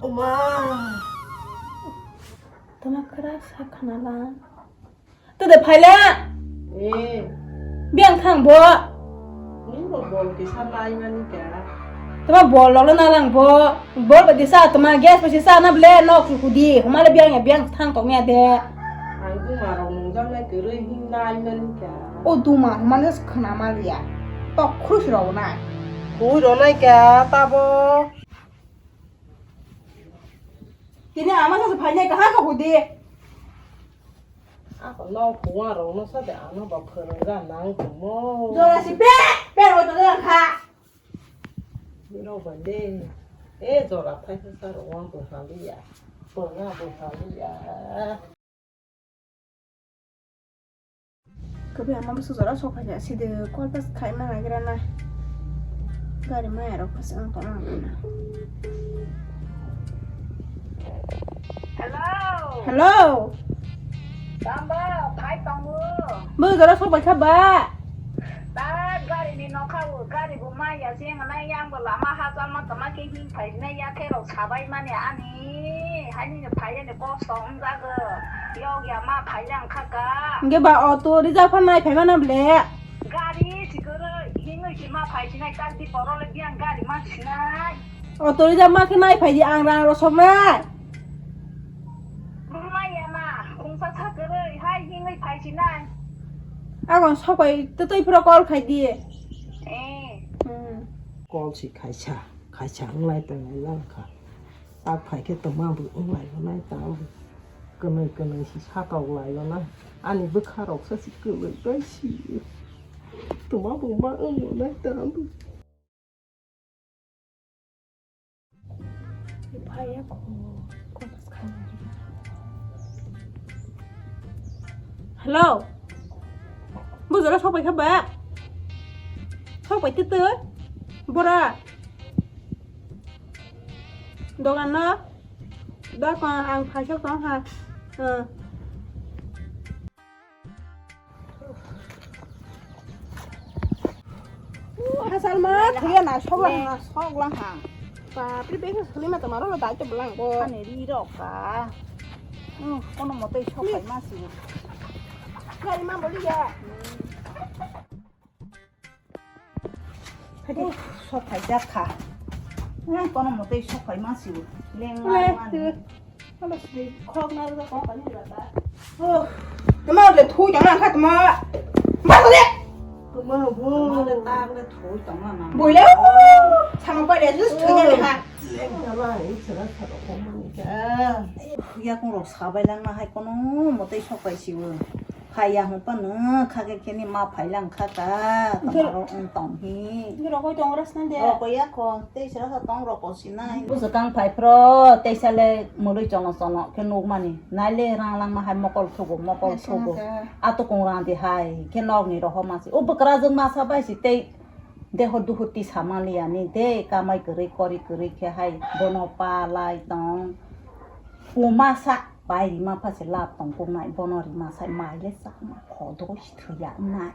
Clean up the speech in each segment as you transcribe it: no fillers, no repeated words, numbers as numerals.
엄마. tama keras kanala tade phaila 예. biang thang bo 이거 뭐 이렇게 살라이마니까. tama bol lo na lang bo bol ba disa tama gas ba sa na ble nok ku di humala biang ya biang thang to me de 아이고 말아 농장에 그래 힘나이마니까. o du ma man jas khana ma liya to khush ro na 보이러나니까 따보. tini ama sa phaila ka ha ka ku di 아, 너 공화로 너 사대 안 와봐 그런가 난 뭐. jo la si pe ro to la kha 이러는데 애 저라 타이사로 왕도 살이야. 뭐나도 살이야. कभी हम बस जरा सोखा जा सीधे कॉल बस खाई में लग रहा ना गाड़ी में यार बस अंक तो ना hello Tamba, pai tamu. bữa giờ số bài khắp ba Ta gari ni no kau, gari buma ya siang na yang lama hasan ma tama ke hin pai na ya ke ro sabai ma ne ani. Hani ne pai ne ko song za ge. Yo ya ma pai yang kha ka. cái bà ô tô đi ra phần này phải mà nằm lẹ Gari si ge hin ngi si ma pai si na ta ti poro le biang gari ma si na. ô tô đi ra mà cái này phải đi ăn ra rồi xong ra Buma ya ma, kung sa sa ge hai hin ngi pai si na. à còn sau bài tôi phải call khai đi 꼴치 가차 엉라이 때문에 난가. 딱 파이게 또 마부 엉라이 엉라이 따고. 끊을 시 사다 엉라이 엉라. 아니 부카로 없어서 끊을 것이. 또 마부 마 엉라이 따고. phải có con bớt khai hello bữa giờ số bài khắp ba số bài tít tít bora đồ ăn đó đó con ăn phải chắc đó ha Salma, kalian asal lang ha. Pa, pribadi sekali macam mana lo tak coba lang bo. Ani ri ro ka. Kono mo te shop pai ma si. Kali mana boleh ya? Hadi shop pai ja ka. Kono mo te shop pai ma si. Leng Leh, ma. tu. Kalau sedih, kau nak ada kau kan ni ada. Oh, teman ada tu jangan angkat teman. Mana dia? 또 마부. Ma le ta le thu tong ma ma. Boleh leh. Sama apa dia? Terus tu jangan ha. 랭가라이 저렇게로 보니까. Ya kung ro sabai lang ma hai kono mo te shop pai si wo. Khai ya hong pa na kha ke ke ni ma phai lang kha ka. Tamaro ong tong hi. Ni rokok itu orang sana dia. Roko ya ko te sira sa tong roko sinai. Bu sa kang phai pro te sa le mo lui chong sono ke no mani. Nai le rang lang ma hai mokol thugo. Ato kong rang di hai ke nok ni ro ho ma si. O bakra jeng ma sa bai si te de ho du huti sama li ani de ka mai kri kori ke hai bono pa lai tong. Pu ma sa bai ri ma pha se lap tong ko nai bono ri ma sai mai le sa ma kho do shi thu ya nai.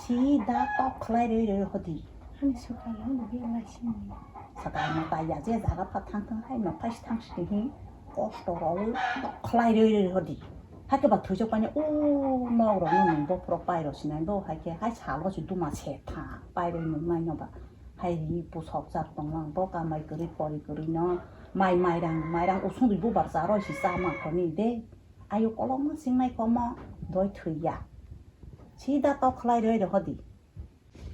Chi da to khlai re ho di. Hani suka yang lebih macam ni. Sekarang mau tanya aja, jangan patang hai, mau pas tang sini, kotor kelai deh hodi. Hai ke batu jauh banyak, mau orang nunggu profile lo sini, do hai ke hai calo sudah macet ta, pai deh nunggu nyoba, hai ni pusok jar tonglang, do kamai keri pori no, mai rang usung ribu barzaro si sama koni deh, ayo kalau masih mai komo, doi tuya, cida to kelai deh hodi.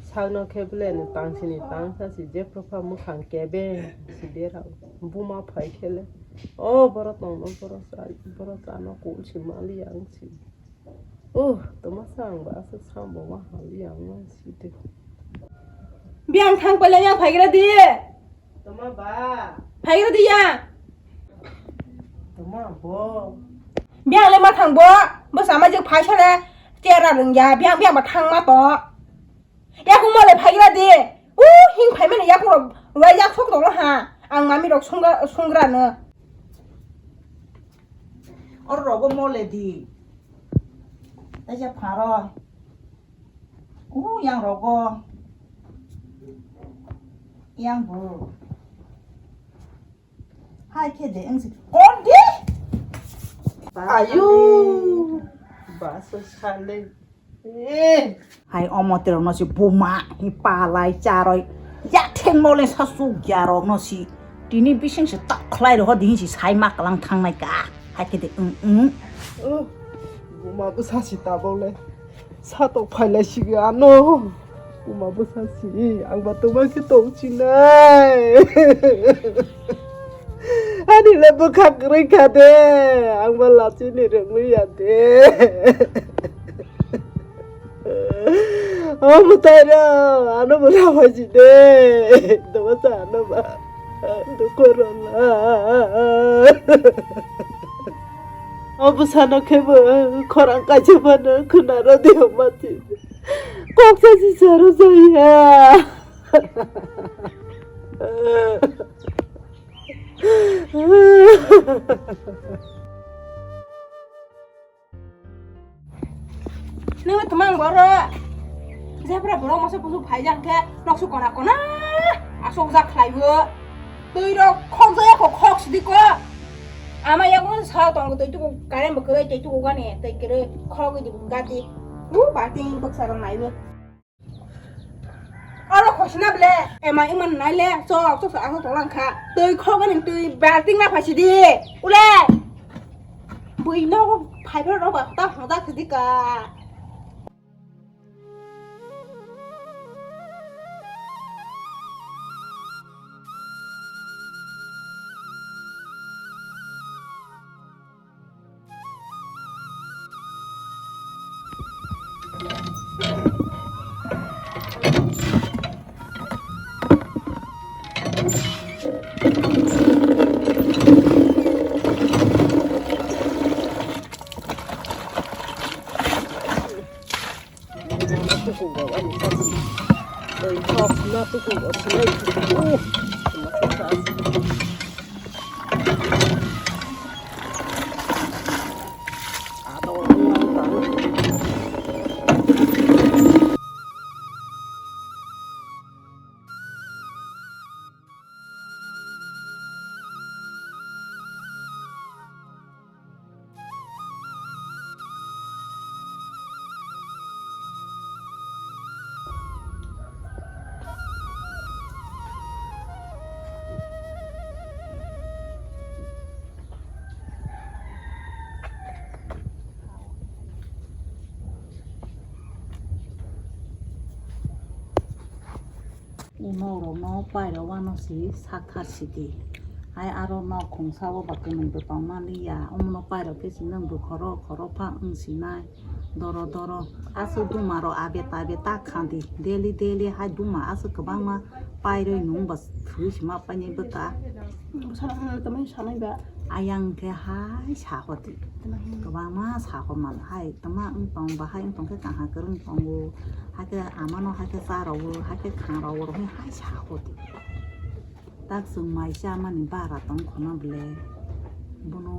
상너 캐블레는 당신이 당사시 제프파 무칸 개베 시데라 부마 파이켈레 버릇똥 버릇 너 꼴치 말이 양치 또마상 바스 참보마 할리 양만 시데 Biang thang pai yang phai ra di. 또마 봐 Phai ra di ya. 또마 뭐 Biang le ma thang bo. Bersama je phai chale. Jera reng ya biang ma thang ma to. Ya ku mo le phai ra di. Hing phai me ne ya ku ro ra ya sok to ha. Ang ma mi rok sungra ne. Ở rồi có mua lại thì ta sẽ phá rồi yang rồi có yang bự hai cái để anh con đi 아유 마서 살래 hai ông mà tiền nó chỉ bù mạ hi pa lại cha rồi ya thèn mò lên sao su gia rồi nó chỉ đi nên bị sinh sẽ tắc lại rồi họ đi chỉ sai mắc lang thang này cả hai cái để 고마부 사시 따볼래 사도 팔래시기 안노 고마부 사시 앙바 또마시 똥치나 아니 레브 카그리 카데 앙바 라치니 르미야데 어머 따라 안오 보라마지네 너마사 안오 봐 누코로나 어부사너 개버 거랑까지 봐는 그날 어디 엄마지 꼭 사지 저러서야 nếu mà tụi mang bỏ ra ra phải bỏ mà sao cũng phải rằng thế nó số còn nào à số ra khai vừa tôi đó không dễ không đi qua 아마 야구는 사왔던 것도 이쪽으로 가래 뭐 그래 이쪽으로 가네 또 그래 커고 이제 가지 바팅 박사랑 나이고 알아 코시나 블레 에마 이만 나이래 저 아서 돌랑카 또 커가는 또 바팅 나 파시디 울레 뭐 이나고 발표로 왔다 그니까 nó phải đóว่าnó xí sát thật xí đi ai aro nó không sao vào cái mình bị bao nhiêu đi à nó phải đó cái gì nó bị khó phá xí này đoro asu du mà rồi abeta khăn đi daily hai du mà asu cái bang mà phải rồi nung bớt thứ gì mà phải nhớ bớt cả 사람 때문에 사는 거 ayang cái hai xả hoa đi cái bang mà xả hoa mà hai tao mà tông bà hai tông cái càng hai cái rung tông vô hai cái mà nó hai cái xa rồi hai cái khang rồi rồi hai xả hoa đi tác dụng mai xa mà nín ba ra tông khó nó bể bố nó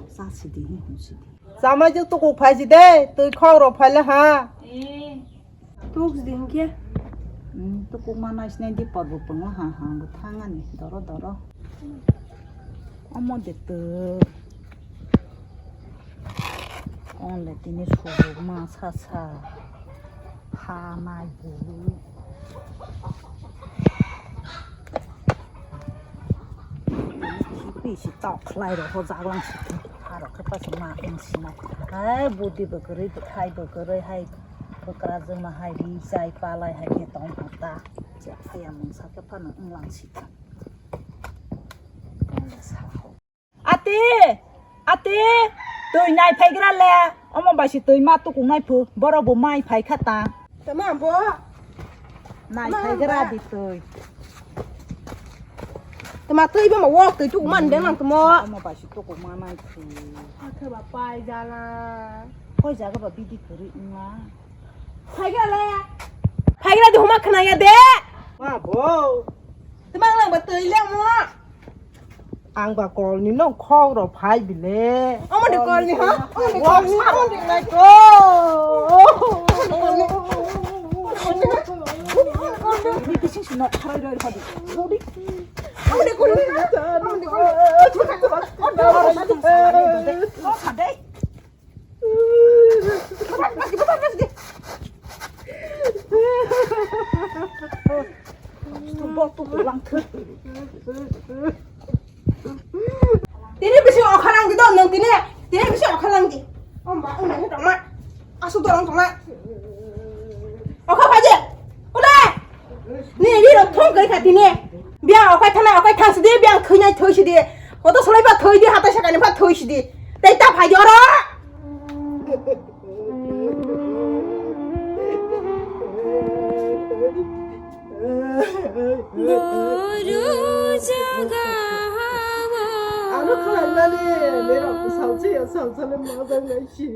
xa xí đi không xí đi 사마직 또 꼭 파지 돼. 또 커로 팔려 하. 또 그런 게 또 꼭만 하시네 디 버버 뻥 하한 거 탕하네 더러 어머 됐다 온래 티니 소고마 사사 하나이 보루 비시 딱 클라이로 호자랑 하러 그빠서 막 응시나 아이 보디 버그리 하이 버그리 하이 버그라 좀 하이 리자이 빨라이 하이 똥 하다 자 하야 몽사 겹하는 응랑시다 아띠 tôi này phải cái là ông bà chỉ tôi mà tôi cũng này phụ bỏ bố mai phải khát ta tama bố này phải cái ra đi tôi tama tôi bên mà walk tôi chú mình đến làm tama ông bà chỉ tôi cũng mà này phụ thưa bà pai ra là coi giá cái bà bị đi cưỡi mà phải cái là thì hôm nay này đấy 와 뭐. tama làm bà tôi lên mà 앙바 꼴니 너 커로 파이 빌레. ông mà được con gì hả 와 사람 되나 거. 우리 그 신신 너 팔아야 돼. 어디? Amde ko. Amde ko. Lo sadai. Batu pulang ke. Tini bisi okalang di dong nang tini. Tini bisi okalang di. Om ba ong nang dong ma. Asu dorong dong ma. Oka baje. Udah. Ni ni lo thong kai ka tini. Biang okai thana okai thang sidi biang khnyai thoi sidi. Oto solai ba thoi di hata sakani ba thoi sidi. Dai ta phai ora. Ano khailani mera sauche ya sauchale madang nai chi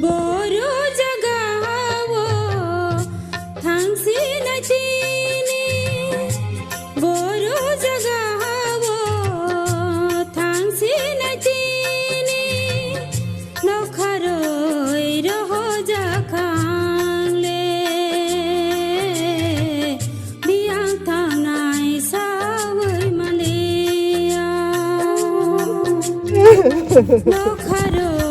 Boro jagawo thangsi na chini Boro jagawo thangsi na chini nokharoi roho jakhangle biang thangnai sawai malia nokharoi